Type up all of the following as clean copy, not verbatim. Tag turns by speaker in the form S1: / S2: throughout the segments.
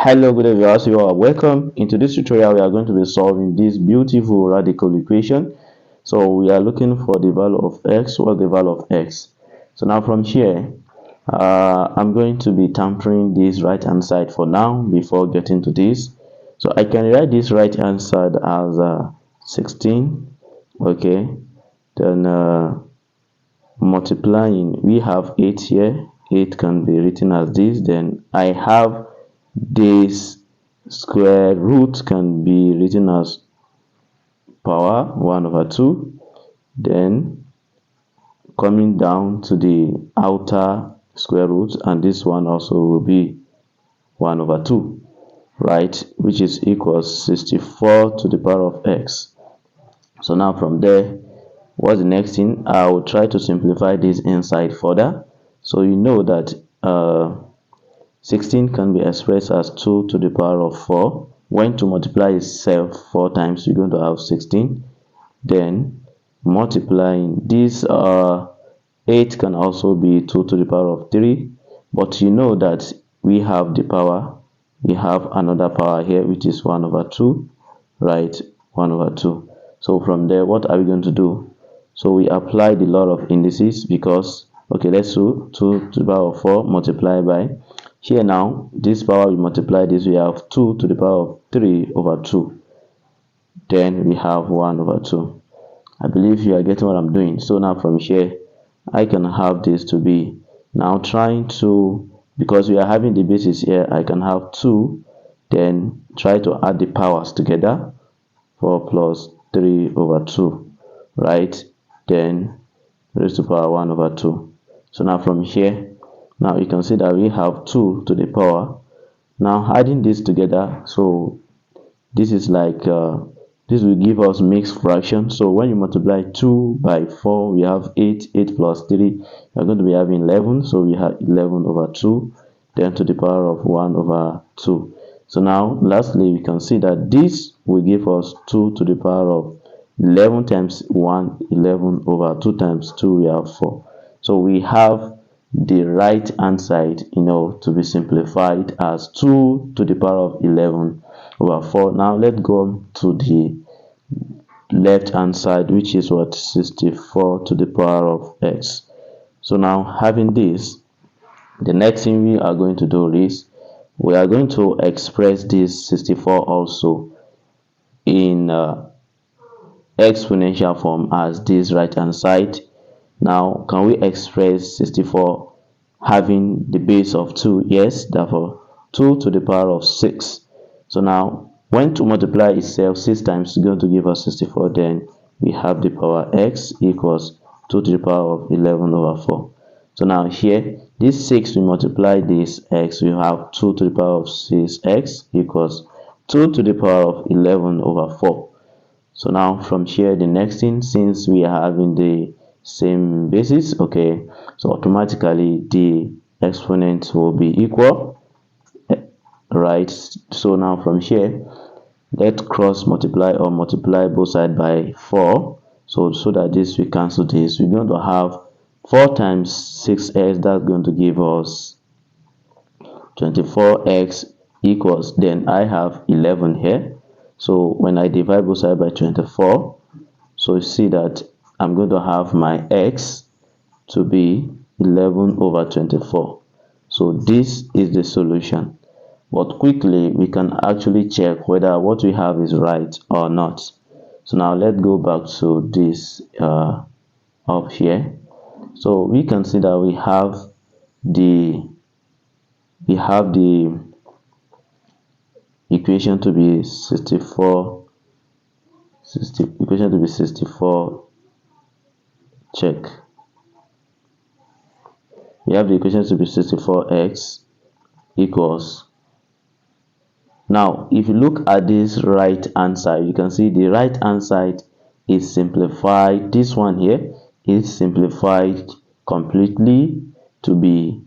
S1: Hello, good day, viewers. You are welcome. Into this tutorial, we are going to be solving this beautiful radical equation. So we are looking for the value of x. What's the value of x? So now from here, I'm going to be tampering this right hand side for now before getting to this. So I can write this right hand side as 16. Okay, then multiplying, we have 8 here. 8 can be written as this. Then I have this square root can be written as power 1 over 2. Then coming down to the outer square root, and this one also will be 1 over 2, right, which is equals 64 to the power of x. So now from there, what's the next thing? I will try to simplify this inside further. So you know that 16 can be expressed as 2 to the power of 4. When to multiply itself 4 times, you're going to have 16. Then multiplying this 8 can also be 2 to the power of 3. But you know that we have the power. We have another power here, which is 1 over 2. Right? 1 over 2. So from there, what are we going to do? So we apply the law of indices because, okay, let's do 2 to the power of 4 multiplied by, here now, this power we multiply this, we have 2 to the power of 3 over 2. Then we have 1 over 2. I believe you are getting what I'm doing. So now from here, I can have this to be, now trying to, because we are having the basis here, I can have 2, then try to add the powers together, 4 plus 3 over 2, right? Then raised to power 1 over 2. So now from here, now you can see that we have 2 to the power. Now adding this together, so this is like this will give us mixed fraction. So when you multiply 2 by 4, we have 8. 8 plus 3, we're going to be having 11. So we have 11 over 2, then to the power of 1 over 2. So now lastly, we can see that this will give us 2 to the power of 11 times 1, 11 over 2 times 2, we have 4. So we have the right hand side, to be simplified as 2 to the power of 11 over 4. Now let's go to the left hand side, which is what, 64 to the power of x. So now having this, the next thing we are going to do is we are going to express this 64 also in exponential form as this right hand side. Now can we express 64 having the base of 2? Yes, therefore 2 to the power of 6. So now when to multiply itself 6 times is going to give us 64. Then we have the power x equals 2 to the power of 11 over 4. So now here, this 6 we multiply this x, we have 2 to the power of 6x equals 2 to the power of 11 over 4. So now from here, the next thing, since we are having the same basis, okay, so automatically the exponent will be equal, right? So now from here, let's cross multiply or multiply both sides by 4. So that this we cancel this, we're going to have 4 times 6x, that's going to give us 24x equals, then I have 11 here. So when I divide both sides by 24, so you see that I'm going to have my x to be 11 over 24. So this is the solution. But quickly, we can actually check whether what we have is right or not. So now let's go back to this up here. So we can see that we have the equation to be 64. Equation to be 64. Check. We have the equation to be 64x equals. Now, if you look at this right hand side, you can see the right hand side is simplified. This one here is simplified completely to be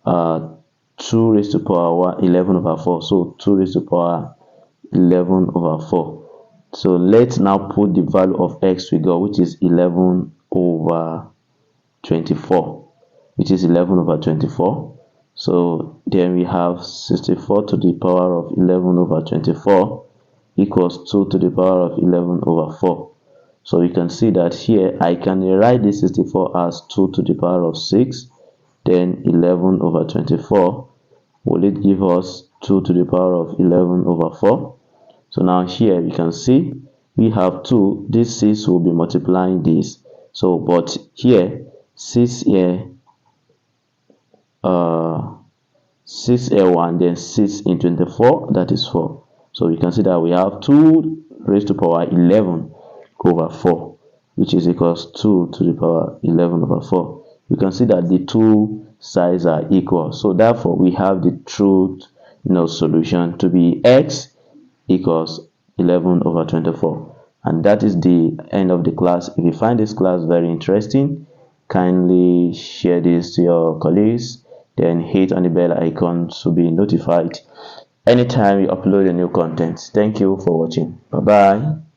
S1: 2 raised to power 11 over 4. So 2 raised to power 11 over 4. So let's now put the value of x we got, which is 11 over 24, which is 11 over 24. So then we have 64 to the power of 11 over 24 equals 2 to the power of 11 over 4. So you can see that here I can rewrite this 64 as 2 to the power of 6, then 11 over 24. Will it give us 2 to the power of 11 over 4? So now here you can see we have 2. This 6 will be multiplying this. So but here 6 here 6 1, then 6 in 24, that is 4. So we can see that we have 2 raised to power 11 over 4, which is equals 2 to the power 11 over 4. You can see that the two sides are equal. So therefore we have the true solution to be x equals 11 over 24. And that is the end of the class. If you find this class very interesting, kindly share this to your colleagues, then hit on the bell icon to be notified anytime we upload a new content. Thank you for watching. Bye bye.